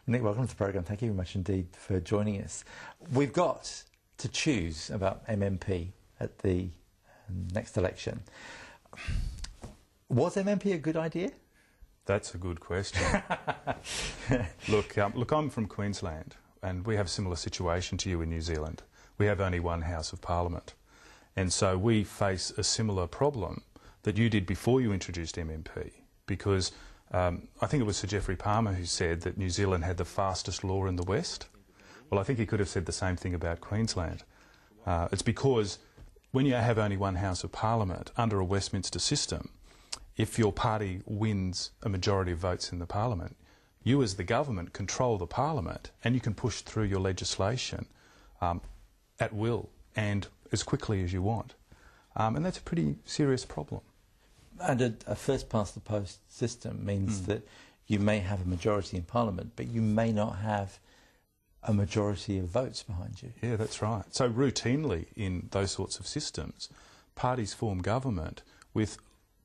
Nick, welcome to the programme. Thank you very much indeed for joining us. We've got to choose about MMP at the next election. Was MMP a good idea? That's a good question. Look, I'm from Queensland, and we have a similar situation to you in New Zealand. We have only one House of Parliament, and so we face a similar problem that you did before you introduced MMP, because I think it was Sir Geoffrey Palmer who said that New Zealand had the fastest law in the West. Well, I think he could have said the same thing about Queensland. It's because when you have only one House of Parliament under a Westminster system, if your party wins a majority of votes in the Parliament, you as the government control the Parliament and you can push through your legislation at will and as quickly as you want. And that's a pretty serious problem. And a first-past-the-post system means that you may have a majority in Parliament, but you may not have a majority of votes behind you. Yeah, that's right. So routinely in those sorts of systems, parties form government with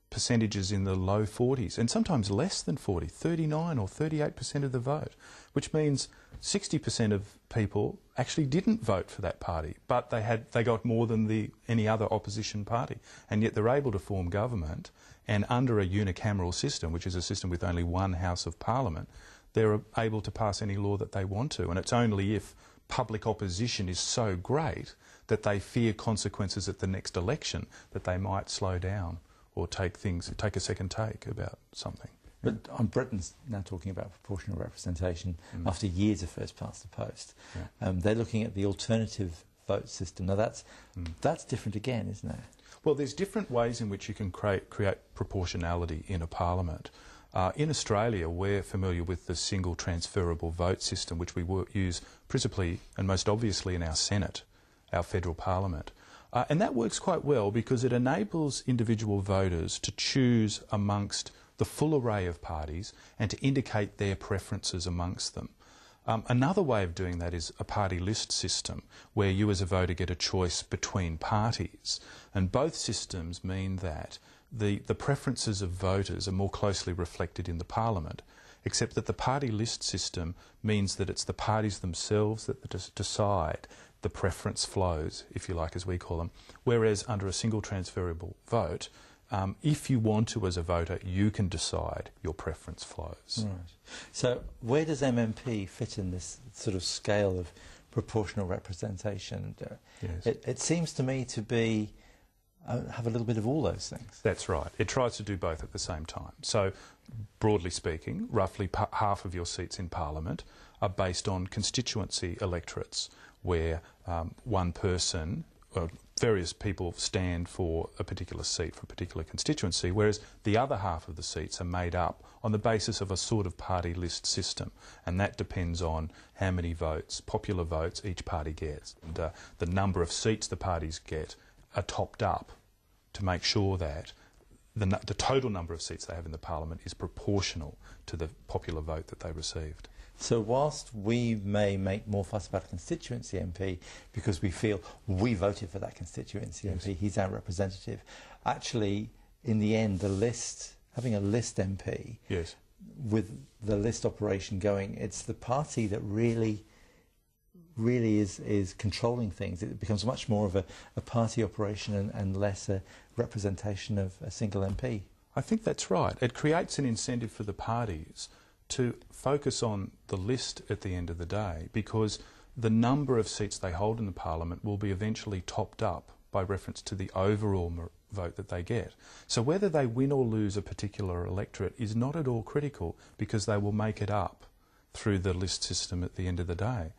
percentages in the low 40s, and sometimes less than 40, 39 or 38% of the vote, which means 60% of people actually didn't vote for that party, but they got more than any other opposition party, and yet they're able to form government, and under a unicameral system, which is a system with only one House of Parliament, they're able to pass any law that they want to, and it's only if public opposition is so great that they fear consequences at the next election that they might slow down or take a second take about something. But Britain's now talking about proportional representation after years of first past the post. Yeah. They're looking at the alternative vote system. Now that's different again, isn't it? Well, there's different ways in which you can create proportionality in a parliament. In Australia, we're familiar with the single transferable vote system, which we use principally and most obviously in our Senate, our federal parliament. And that works quite well because it enables individual voters to choose amongst the full array of parties and to indicate their preferences amongst them. Another way of doing that is a party list system, where you as a voter get a choice between parties. And both systems mean that the preferences of voters are more closely reflected in the parliament, except that the party list system means that it's the parties themselves that decide the preference flows, if you like, as we call them, whereas under a single transferable vote, if you want to as a voter, you can decide your preference flows. Right. So where does MMP fit in this sort of scale of proportional representation? Yes. It seems to me to be have a little bit of all those things. That's right. It tries to do both at the same time. So, broadly speaking, roughly half of your seats in Parliament are based on constituency electorates, where one person, various people stand for a particular seat for a particular constituency, whereas the other half of the seats are made up on the basis of a sort of party list system, and that depends on how many votes, popular votes, each party gets. And the number of seats the parties get are topped up to make sure that the total number of seats they have in the Parliament is proportional to the popular vote that they received. So whilst we may make more fuss about a constituency MP because we feel we voted for that constituency MP, he's our representative, actually, in the end, having a list MP, with the list operation going, it's the party that really is controlling things. It becomes much more of a party operation and less a representation of a single MP. I think that's right. It creates an incentive for the parties to focus on the list at the end of the day, because the number of seats they hold in the Parliament will be eventually topped up by reference to the overall vote that they get. So whether they win or lose a particular electorate is not at all critical, because they will make it up through the list system at the end of the day.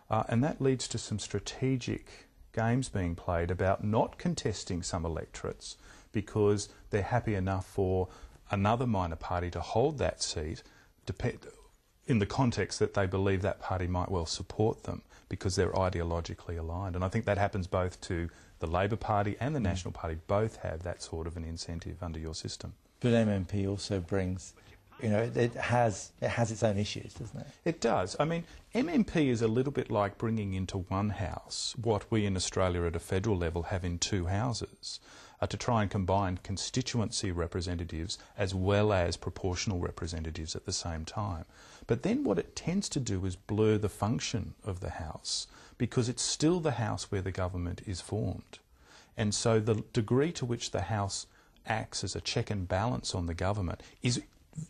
And that leads to some strategic games being played about not contesting some electorates because they're happy enough for another minor party to hold that seat in the context that they believe that party might well support them because they're ideologically aligned. And I think that happens both to the Labor Party and the National Party. Both have that sort of an incentive under your system. But MMP also brings, you know, it has its own issues, doesn't it? It does. I mean, MMP is a little bit like bringing into one house what we in Australia at a federal level have in two houses. to try and combine constituency representatives as well as proportional representatives at the same time. But then what it tends to do is blur the function of the House, because it's still the House where the government is formed. And so the degree to which the House acts as a check and balance on the government is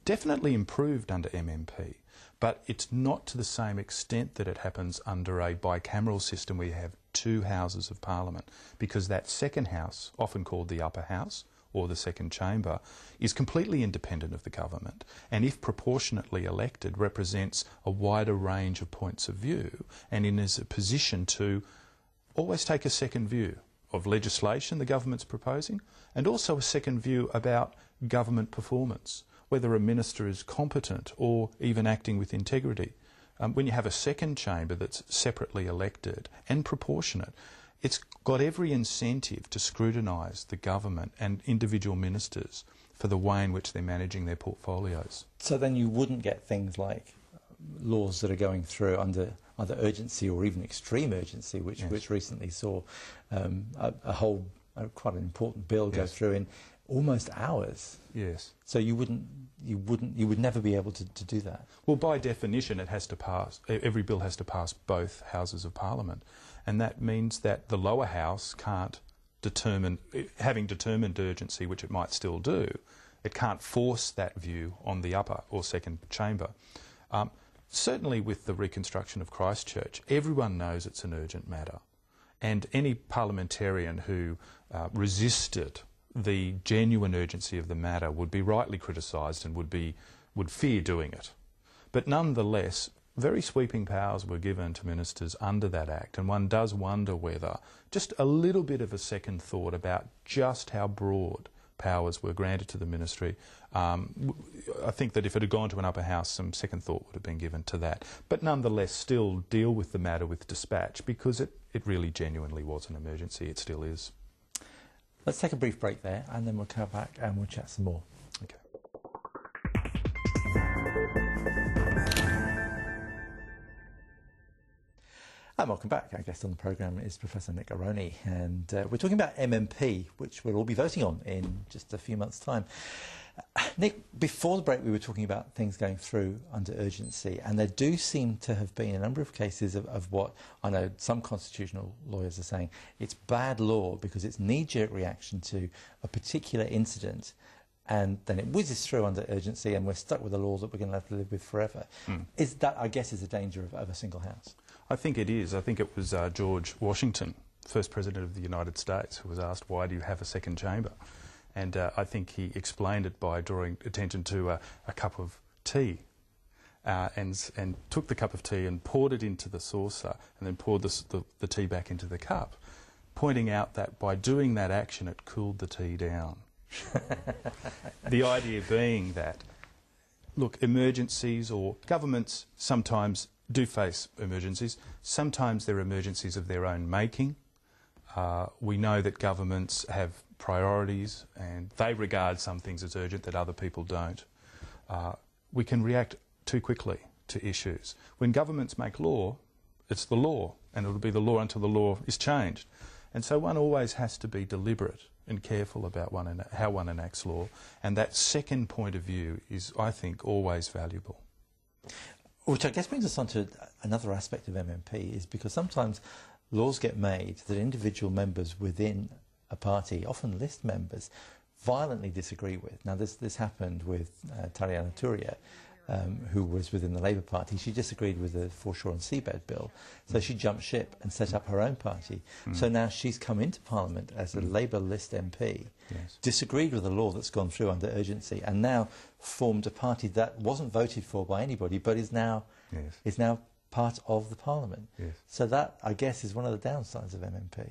definitely improved under MMP, but it's not to the same extent that it happens under a bicameral system where you have two houses of parliament, because that second house, often called the upper house or the second chamber, is completely independent of the government, and if proportionately elected represents a wider range of points of view and is a position to always take a second view of legislation the government's proposing, and also a second view about government performance, whether a minister is competent or even acting with integrity. When you have a second chamber that's separately elected and proportionate, it's got every incentive to scrutinise the government and individual ministers for the way in which they're managing their portfolios. So then you wouldn't get things like laws that are going through under either urgency or even extreme urgency, which recently saw quite an important bill go through in almost hours. Yes. So you would never be able to do that. Well, by definition, it has to pass. Every bill has to pass both houses of Parliament, and that means that the lower house can't determine, having determined urgency, which it might still do, it can't force that view on the upper or second chamber. Certainly with the reconstruction of Christchurch, everyone knows it's an urgent matter, and any parliamentarian who resisted the genuine urgency of the matter would be rightly criticised and would fear doing it. But nonetheless, very sweeping powers were given to ministers under that Act, and one does wonder whether just a little bit of a second thought about just how broad powers were granted to the ministry. I think that if it had gone to an upper house, some second thought would have been given to that. But nonetheless, still deal with the matter with dispatch, because it really genuinely was an emergency. It still is. Let's take a brief break there, and then we'll come back and we'll chat some more. Okay. And welcome back. Our guest on the programme is Professor Nick Aroney, and we're talking about MMP, which we'll all be voting on in just a few months' time. Nick, before the break we were talking about things going through under urgency, and there do seem to have been a number of cases of what I know some constitutional lawyers are saying, it's bad law because it's knee-jerk reaction to a particular incident, and then it whizzes through under urgency and we're stuck with a law that we're going to have to live with forever. Is that, I guess, is the danger of a single house? I think it is. I think it was George Washington, first President of the United States, who was asked, why do you have a second chamber? And I think he explained it by drawing attention to a cup of tea, and took the cup of tea and poured it into the saucer and then poured the tea back into the cup, pointing out that by doing that action it cooled the tea down. The idea being that, look, emergencies, or governments sometimes do face emergencies. Sometimes they're emergencies of their own making. We know that governments have priorities and they regard some things as urgent that other people don't. We can react too quickly to issues. When governments make law, it's the law, and it'll be the law until the law is changed. And so one always has to be deliberate and careful about how one enacts law, and that second point of view is, I think, always valuable. Which I guess brings us on to another aspect of MMP, is because sometimes laws get made that individual members within a party, often list members, violently disagree with. Now this happened with Tariana Turia, who was within the Labour Party. She disagreed with the Foreshore and Seabed Bill, so she jumped ship and set up her own party. So now she's come into Parliament as a Labour list MP, disagreed with the law that's gone through under urgency, and now formed a party that wasn't voted for by anybody, but is now part of the Parliament. So that, I guess, is one of the downsides of MMP.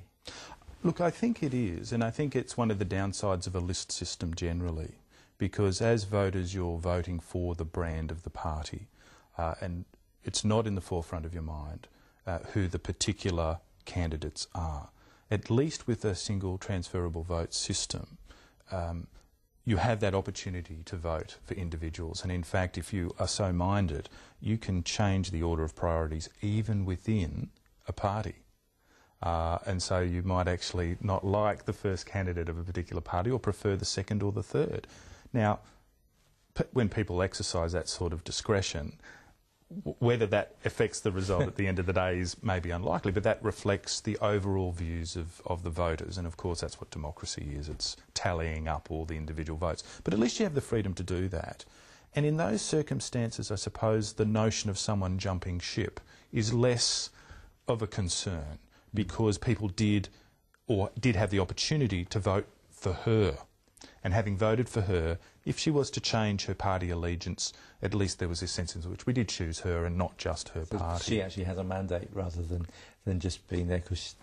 Look, I think it is, and I think it's one of the downsides of a list system generally, because as voters you're voting for the brand of the party, and it's not in the forefront of your mind who the particular candidates are. At least with a single transferable vote system, you have that opportunity to vote for individuals, and in fact, if you are so minded, you can change the order of priorities even within a party. And so you might actually not like the first candidate of a particular party or prefer the second or the third. Now, when people exercise that sort of discretion, whether that affects the result at the end of the day is maybe unlikely, but that reflects the overall views of the voters. And of course, that's what democracy is. It's tallying up all the individual votes. But at least you have the freedom to do that. And in those circumstances, I suppose the notion of someone jumping ship is less of a concern, because people did have the opportunity to vote for her. And having voted for her, if she was to change her party allegiance, at least there was this sense in which we did choose her and not just her party. She actually has a mandate rather than just being there because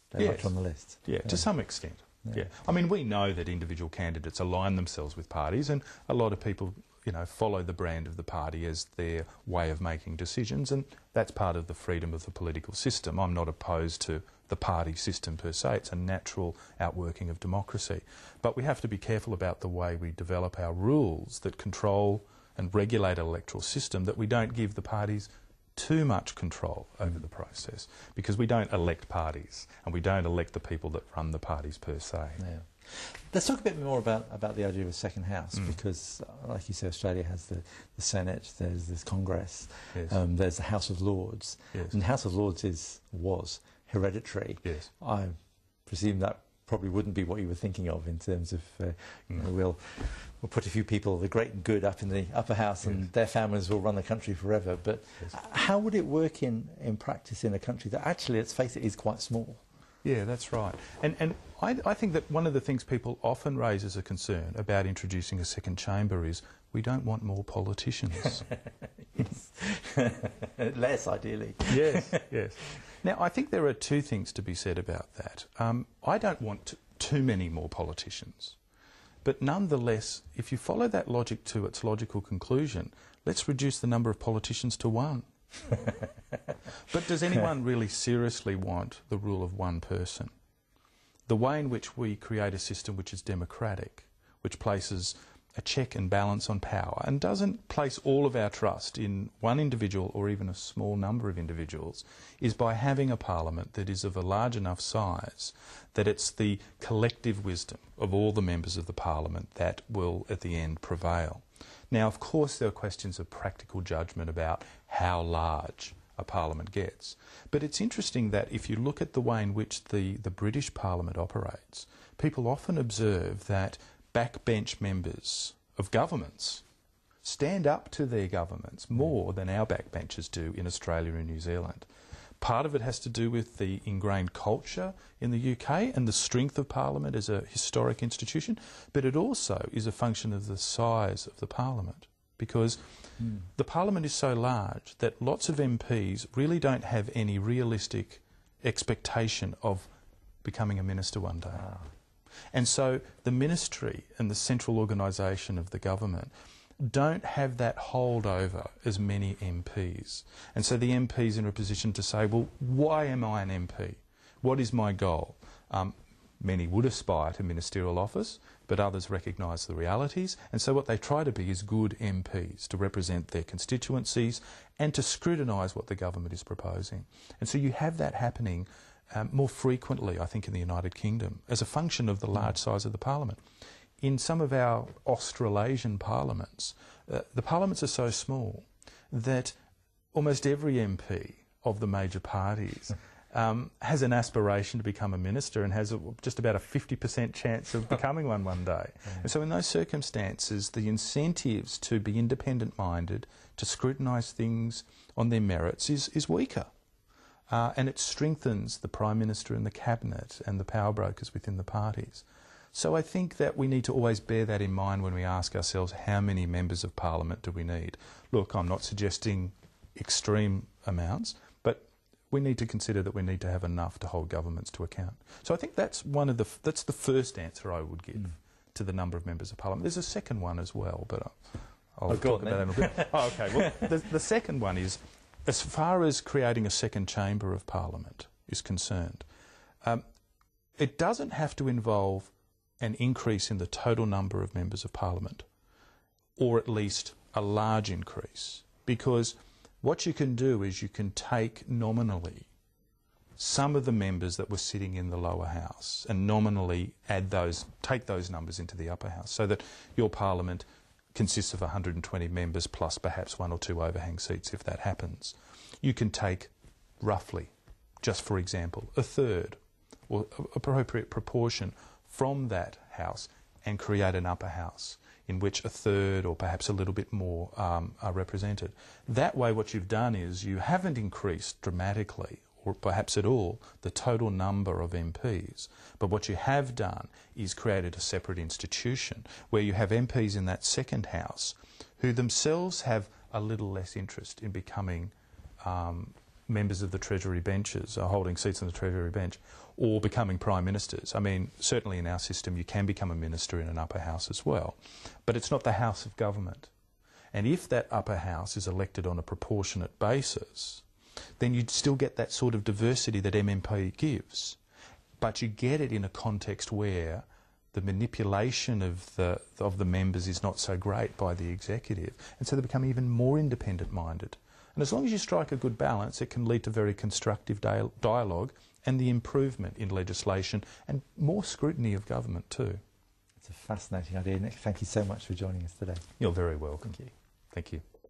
they're Yes. on the list. Yeah, to some extent. Yeah. I mean, we know that individual candidates align themselves with parties, and a lot of people, you know, follow the brand of the party as their way of making decisions, and that's part of the freedom of the political system. I'm not opposed to the party system per se. It's a natural outworking of democracy. But we have to be careful about the way we develop our rules that control and regulate our electoral system, that we don't give the parties too much control over the process, because we don't elect parties and we don't elect the people that run the parties per se. Yeah. Let's talk a bit more about the idea of a second house, because, like you say, Australia has the Senate, there's this Congress, Yes. there's the House of Lords, Yes. and the House of Lords was hereditary. Yes. I presume that probably wouldn't be what you were thinking of in terms of you know, we'll put a few people, the great and good, up in the upper house, and their families will run the country forever. But how would it work in practice in a country that actually, let's face it, is quite small? Yeah, that's right. And I think that one of the things people often raise as a concern about introducing a second chamber is we don't want more politicians. Less, ideally. Yes, yes. Now, I think there are two things to be said about that. I don't want too many more politicians. But nonetheless, if you follow that logic to its logical conclusion, let's reduce the number of politicians to one. But does anyone really seriously want the rule of one person? The way in which we create a system which is democratic, which places a check and balance on power and doesn't place all of our trust in one individual or even a small number of individuals, is by having a parliament that is of a large enough size that it's the collective wisdom of all the members of the parliament that will at the end prevail. Now, of course, there are questions of practical judgment about how large a parliament gets. But it's interesting that if you look at the way in which the British parliament operates, people often observe that backbench members of governments stand up to their governments more than our backbenchers do in Australia and New Zealand. Part of it has to do with the ingrained culture in the UK and the strength of Parliament as a historic institution, but it also is a function of the size of the Parliament, because the Parliament is so large that lots of MPs really don't have any realistic expectation of becoming a minister one day. Wow. And so the ministry and the central organisation of the government don't have that holdover as many MPs. And so the MPs are in a position to say, well, why am I an MP? What is my goal? Many would aspire to ministerial office, but others recognise the realities. And so what they try to be is good MPs, to represent their constituencies and to scrutinise what the government is proposing. And so you have that happening more frequently, I think, in the United Kingdom, as a function of the large size of the parliament. In some of our Australasian parliaments, the parliaments are so small that almost every MP of the major parties has an aspiration to become a minister and has just about a 50% chance of becoming one day. And so in those circumstances, the incentives to be independent-minded, to scrutinise things on their merits is weaker. And it strengthens the Prime Minister and the Cabinet and the power brokers within the parties. So I think that we need to always bear that in mind when we ask ourselves, how many members of Parliament do we need? Look, I'm not suggesting extreme amounts, but we need to consider that we need to have enough to hold governments to account. So I think that's that's the first answer I would give to the number of members of Parliament. There's a second one as well, but I'll talk about that in a bit. Okay, well, the second one is, as far as creating a second chamber of Parliament is concerned, it doesn't have to involve an increase in the total number of members of Parliament, or at least a large increase, because what you can do is you can take nominally some of the members that were sitting in the lower house and nominally take those numbers into the upper house, so that your parliament consists of 120 members plus perhaps 1 or 2 overhang seats if that happens. You can take roughly, just for example, a third or appropriate proportion from that house and create an upper house in which a third or perhaps a little bit more are represented. That way what you've done is you haven't increased dramatically or perhaps at all the total number of MPs, but what you have done is created a separate institution where you have MPs in that second house who themselves have a little less interest in becoming members of the Treasury benches, or holding seats on the Treasury bench, or becoming Prime Ministers. I mean, certainly in our system you can become a minister in an upper house as well, but it's not the House of Government. And if that upper house is elected on a proportionate basis, then you'd still get that sort of diversity that MMP gives, but you get it in a context where the manipulation of the members is not so great by the executive, and so they become even more independent-minded. And as long as you strike a good balance, it can lead to very constructive dialogue and the improvement in legislation and more scrutiny of government too. It's a fascinating idea, Nick. Thank you so much for joining us today. You're very welcome. Thank you. Thank you.